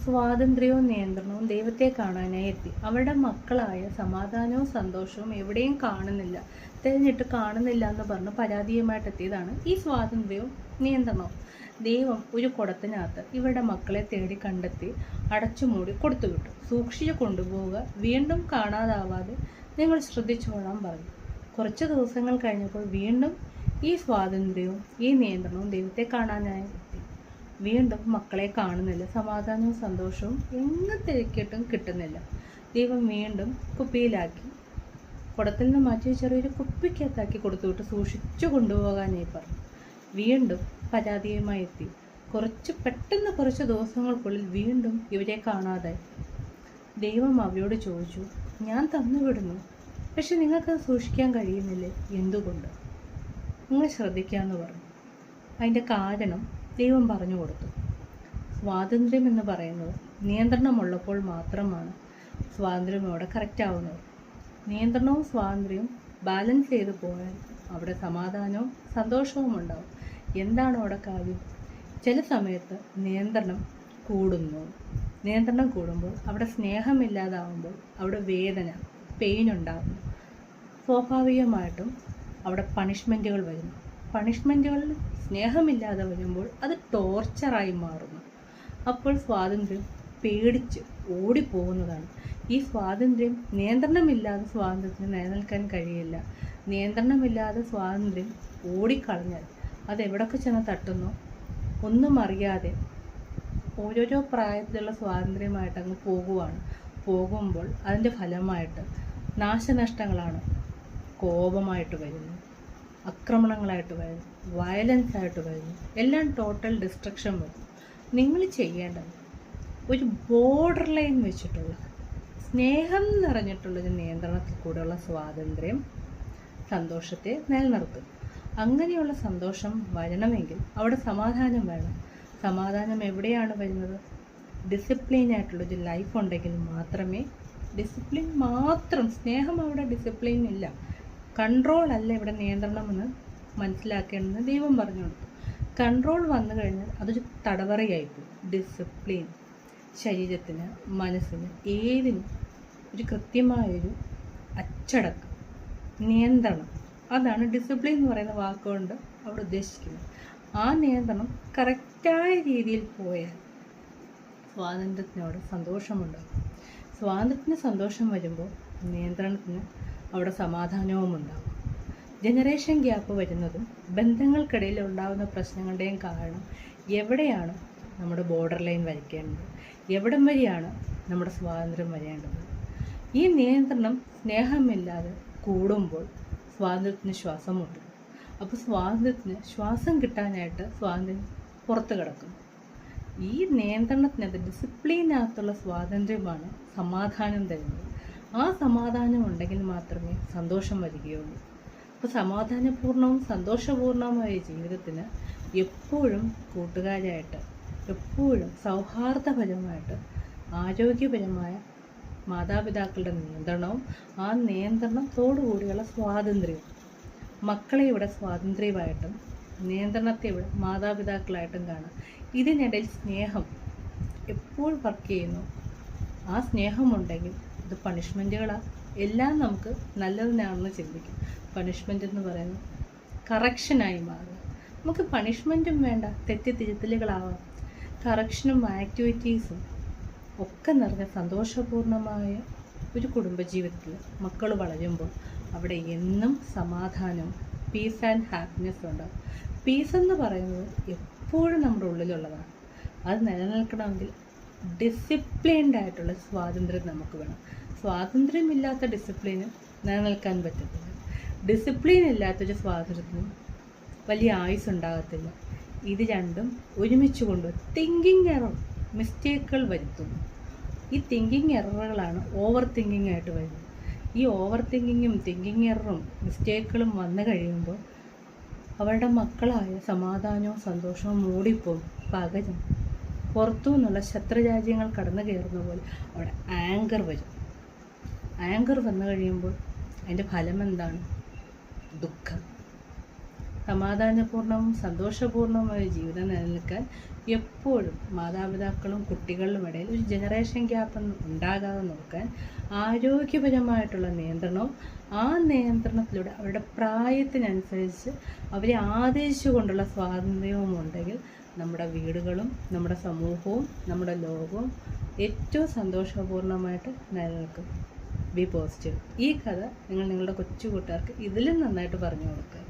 സ്വാതന്ത്ര്യവും നിയന്ത്രണവും ദൈവത്തെ കാണാനായി എത്തി. അവരുടെ മക്കളായ സമാധാനവും സന്തോഷവും എവിടെയും കാണുന്നില്ല, തിരഞ്ഞിട്ട് കാണുന്നില്ല എന്ന് പറഞ്ഞ് പരാതിയുമായിട്ട് എത്തിയതാണ് ഈ സ്വാതന്ത്ര്യവും നിയന്ത്രണവും. ദൈവം ഒരു കുടത്തിനകത്ത് ഇവരുടെ മക്കളെ തേടി കണ്ടെത്തി അടച്ചുമൂടി കൊടുത്തുവിട്ടു. സൂക്ഷിച്ചു കൊണ്ടുപോവുക, വീണ്ടും കാണാതാവാതെ നിങ്ങൾ ശ്രദ്ധിച്ചോളാൻ പറഞ്ഞു. കുറച്ച് ദിവസങ്ങൾ കഴിഞ്ഞപ്പോൾ വീണ്ടും ഈ സ്വാതന്ത്ര്യവും ഈ നിയന്ത്രണവും ദൈവത്തെ കാണാനായി എത്തി. വീണ്ടും മക്കളെ കാണുന്നില്ല, സമാധാനവും സന്തോഷവും എങ്ങ് തിരക്കിയിട്ടും കിട്ടുന്നില്ല. ദൈവം വീണ്ടും കുപ്പിയിലാക്കി കുടത്തിൽ നിന്ന് മാറ്റി ചെറിയൊരു കുപ്പിക്കകത്താക്കി കൊടുത്തുവിട്ട് സൂക്ഷിച്ചു കൊണ്ടുപോകാനായി പറഞ്ഞു. വീണ്ടും പരാതിയുമായി എത്തി. പെട്ടെന്ന് കുറച്ച് ദിവസങ്ങൾക്കുള്ളിൽ വീണ്ടും ഇവരെ കാണാതായി. ദൈവം അവരോട് ചോദിച്ചു, ഞാൻ തന്നുവിടുന്നു, പക്ഷെ നിങ്ങൾക്കത് സൂക്ഷിക്കാൻ കഴിയുന്നില്ലേ? എന്തുകൊണ്ട്? നിങ്ങൾ ശ്രദ്ധിക്കാമെന്ന് പറഞ്ഞു. അതിൻ്റെ കാരണം ദൈവം പറഞ്ഞു കൊടുത്തു. സ്വാതന്ത്ര്യം എന്ന് പറയുന്നത് നിയന്ത്രണമുള്ളപ്പോൾ മാത്രമാണ് സ്വാതന്ത്ര്യം അവിടെ കറക്റ്റ് ആവുന്നത്. നിയന്ത്രണവും സ്വാതന്ത്ര്യവും ബാലൻസ് ചെയ്ത് പോയാൽ അവിടെ സമാധാനവും സന്തോഷവും ഉണ്ടാവും. എന്താണ് അവിടെ കാര്യം? ചില സമയത്ത് നിയന്ത്രണം കൂടുമ്പോൾ അവിടെ സ്നേഹമില്ലാതാവുമ്പോൾ അവിടെ വേദന, പെയിൻ ഉണ്ടാകുന്നു. സ്വാഭാവികമായിട്ടും അവിടെ പണിഷ്മെൻറ്റുകൾ വരുന്നു. പണിഷ്മെൻറ്റുകളിൽ സ്നേഹമില്ലാതെ വരുമ്പോൾ അത് ടോർച്ചറായി മാറുന്നു. അപ്പോൾ സ്വാതന്ത്ര്യം പേടിച്ച് ഓടിപ്പോകുന്നതാണ്. ഈ സ്വാതന്ത്ര്യം നിയന്ത്രണമില്ലാതെ സ്വാതന്ത്ര്യത്തിന് നിലനിൽക്കാൻ കഴിയില്ല. നിയന്ത്രണമില്ലാതെ സ്വാതന്ത്ര്യം ഓടിക്കളഞ്ഞാൽ അതെവിടൊക്കെ ചെന്ന് തട്ടുന്നോ ഒന്നും അറിയാതെ ഓരോരോ പ്രായത്തിലുള്ള സ്വാതന്ത്ര്യമായിട്ട് അങ്ങ് പോകുമ്പോൾ അതിൻ്റെ ഫലമായിട്ട് നാശനഷ്ടങ്ങളാണ്. കോപമായിട്ട് വരുന്നു, ആക്രമണങ്ങളായിട്ട് വരുന്നു, വയലൻസ് ആയിട്ട് വരുന്നു, എല്ലാം ടോട്ടൽ ഡിസ്ട്രക്ഷൻ വരും. നിങ്ങൾ ചെയ്യേണ്ടത് ഒരു ബോർഡർ ലൈൻ വെച്ചിട്ടുള്ള സ്നേഹം നിറഞ്ഞിട്ടുള്ളൊരു നിയന്ത്രണത്തിൽ കൂടെയുള്ള സ്വാതന്ത്ര്യം സന്തോഷത്തെ നിലനിർത്തും. അങ്ങനെയുള്ള സന്തോഷം വരണമെങ്കിൽ അവിടെ സമാധാനം വേണം. സമാധാനം എവിടെയാണ് വരുന്നത്? ഡിസിപ്ലിനായിട്ടുള്ളൊരു ലൈഫ് ഉണ്ടെങ്കിൽ മാത്രമേ, ഡിസിപ്ലിൻ മാത്രം, സ്നേഹം അവിടെ ഡിസിപ്ലിൻ ഇല്ല, കൺട്രോൾ അല്ല ഇവിടെ നിയന്ത്രണമെന്ന് മനസ്സിലാക്കേണ്ടതെന്ന് ദൈവം പറഞ്ഞു കൊടുത്തു. കൺട്രോൾ വന്നു കഴിഞ്ഞാൽ അതൊരു തടവറയായിപ്പോയി. ഡിസിപ്ലിൻ ശരീരത്തിന്, മനസ്സിന്, ഏതിനും ഒരു കൃത്യമായൊരു അച്ചടക്കം, നിയന്ത്രണം, അതാണ് ഡിസിപ്ലിൻ എന്ന് പറയുന്ന വാക്കുകൊണ്ട് അവിടെ ഉദ്ദേശിക്കുന്നത്. ആ നിയന്ത്രണം കറക്റ്റായ രീതിയിൽ പോയാൽ സ്വാതന്ത്ര്യത്തിനോട് സന്തോഷമുണ്ടാകും. സ്വാതന്ത്ര്യത്തിന് സന്തോഷം വരുമ്പോൾ നിയന്ത്രണത്തിന് അവിടെ സമാധാനവും ഉണ്ടാകും. ജനറേഷൻ ഗ്യാപ്പ് വരുന്നതും ബന്ധങ്ങൾക്കിടയിൽ ഉണ്ടാകുന്ന പ്രശ്നങ്ങളുടെയും കാരണം എവിടെയാണ് നമ്മുടെ ബോർഡർ ലൈൻ വരയ്ക്കേണ്ടത്, എവിടം വരെയാണ് നമ്മുടെ സ്വാതന്ത്ര്യം വരേണ്ടത്. ഈ നിയന്ത്രണം സ്നേഹമില്ലാതെ കൂടുമ്പോൾ സ്വാതന്ത്ര്യത്തിന് ശ്വാസം മുട്ടും. അപ്പോൾ സ്വാതന്ത്ര്യത്തിന് ശ്വാസം കിട്ടാനായിട്ട് സ്വാതന്ത്ര്യം പുറത്ത് കിടക്കും. ഈ നിയന്ത്രണത്തിനകത്ത് ഡിസിപ്ലിനകത്തുള്ള സ്വാതന്ത്ര്യമാണ് സമാധാനം തരുന്നത്. ആ സമാധാനം ഉണ്ടെങ്കിൽ മാത്രമേ സന്തോഷം വരികയുള്ളൂ. അപ്പോൾ സമാധാനപൂർണവും സന്തോഷപൂർണവുമായ ജീവിതത്തിന് എപ്പോഴും കൂട്ടുകാരായിട്ട്, എപ്പോഴും സൗഹാർദ്ദപരമായിട്ട്, ആരോഗ്യപരമായ മാതാപിതാക്കളുടെ നിയന്ത്രണവും ആ നിയന്ത്രണത്തോടുകൂടിയുള്ള സ്വാതന്ത്ര്യവും. മക്കളെ ഇവിടെ സ്വാതന്ത്ര്യമായിട്ടും നിയന്ത്രണത്തെ ഇവിടെ മാതാപിതാക്കളായിട്ടും കാണാം. ഇതിനിടയിൽ സ്നേഹം എപ്പോൾ വർക്ക് ചെയ്യുന്നു, ആ സ്നേഹമുണ്ടെങ്കിൽ ഇത് പണിഷ്മെൻറ്റുകളാണ്. എല്ലാം നമുക്ക് നല്ലതിനാണെന്ന് ചിന്തിക്കും. പണിഷ്മെൻ്റ് എന്ന് പറയുന്നത് കറക്ഷനായി മാറുക. നമുക്ക് പണിഷ്മെൻറ്റും വേണ്ട, തെറ്റുതിരുത്തലുകളാവാം. കറക്ഷനും ആക്ടിവിറ്റീസും ഒക്കെ നിറഞ്ഞ സന്തോഷപൂർണമായ ഒരു കുടുംബജീവിതത്തിൽ മക്കൾ വളരുമ്പോൾ അവിടെ എന്നും സമാധാനവും പീസ് ആൻഡ് ഹാപ്പിനെസ് ഉണ്ടാകും. പീസ് എന്ന് പറയുന്നത് എപ്പോഴും നമ്മുടെ ഉള്ളിലുള്ളതാണ്. അത് നിലനിൽക്കണമെങ്കിൽ ഡിസിപ്ലിൻഡ് ആയിട്ടുള്ള സ്വാതന്ത്ര്യം നമുക്ക് വേണം. സ്വാതന്ത്ര്യമില്ലാത്ത ഡിസിപ്ലിന് നിലനിൽക്കാൻ പറ്റത്തില്ല. ഡിസിപ്ലിൻ ഇല്ലാത്തൊരു സ്വാതന്ത്ര്യത്തിനും വലിയ ആയുസ് ഉണ്ടാകത്തില്ല. ഇത് രണ്ടും ഒരുമിച്ച് കൊണ്ടുവരും. തിങ്കിങ് എറർ, മിസ്റ്റേക്കുകൾ വരുത്തുന്നു. ഈ തിങ്കിങ് എററുകളാണ് ഓവർ തിങ്കിങ് ആയിട്ട് വരുന്നത്. ഈ ഓവർ തിങ്കിങ്ങും തിങ്കിങ് എററും മിസ്റ്റേക്കുകളും വന്നു കഴിയുമ്പോൾ അവരുടെ മക്കളായ സമാധാനവും സന്തോഷവും മൂടിപ്പോകും. പകരം പുറത്തു നിന്നുള്ള ശത്രുരാജ്യങ്ങൾ കടന്നു കയറുന്ന പോലെ അവിടെ ആങ്കർ വരും. ആങ്കർ വന്നു കഴിയുമ്പോൾ അതിൻ്റെ ഫലം എന്താണ്? ദുഃഖം. സമാധാനപൂർണവും സന്തോഷപൂർണവുമായ ജീവിതം നിലനിൽക്കാൻ എപ്പോഴും മാതാപിതാക്കളും കുട്ടികളുടെ ഇടയിൽ ഒരു ജനറേഷൻ ഗ്യാപ്പ് ഉണ്ടാകാതെ നോക്കാൻ ആരോഗ്യപരമായിട്ടുള്ള നിയന്ത്രണവും ആ നിയന്ത്രണത്തിലൂടെ അവരുടെ പ്രായത്തിനനുസരിച്ച് അവരെ ആദരിച്ചുകൊണ്ടുള്ള സ്വാതന്ത്ര്യവും ഉണ്ടെങ്കിൽ നമ്മുടെ വീടുകളും നമ്മുടെ സമൂഹവും നമ്മുടെ ലോകവും ഏറ്റവും സന്തോഷപൂർണ്ണമായിട്ട് നിലനിൽക്കും. B positive. ഈ കഥ നിങ്ങൾ നിങ്ങളുടെ കൊച്ചു കൂട്ടുകാർക്ക് ഇതിലും നന്നായിട്ട് പറഞ്ഞു കൊടുക്കുക.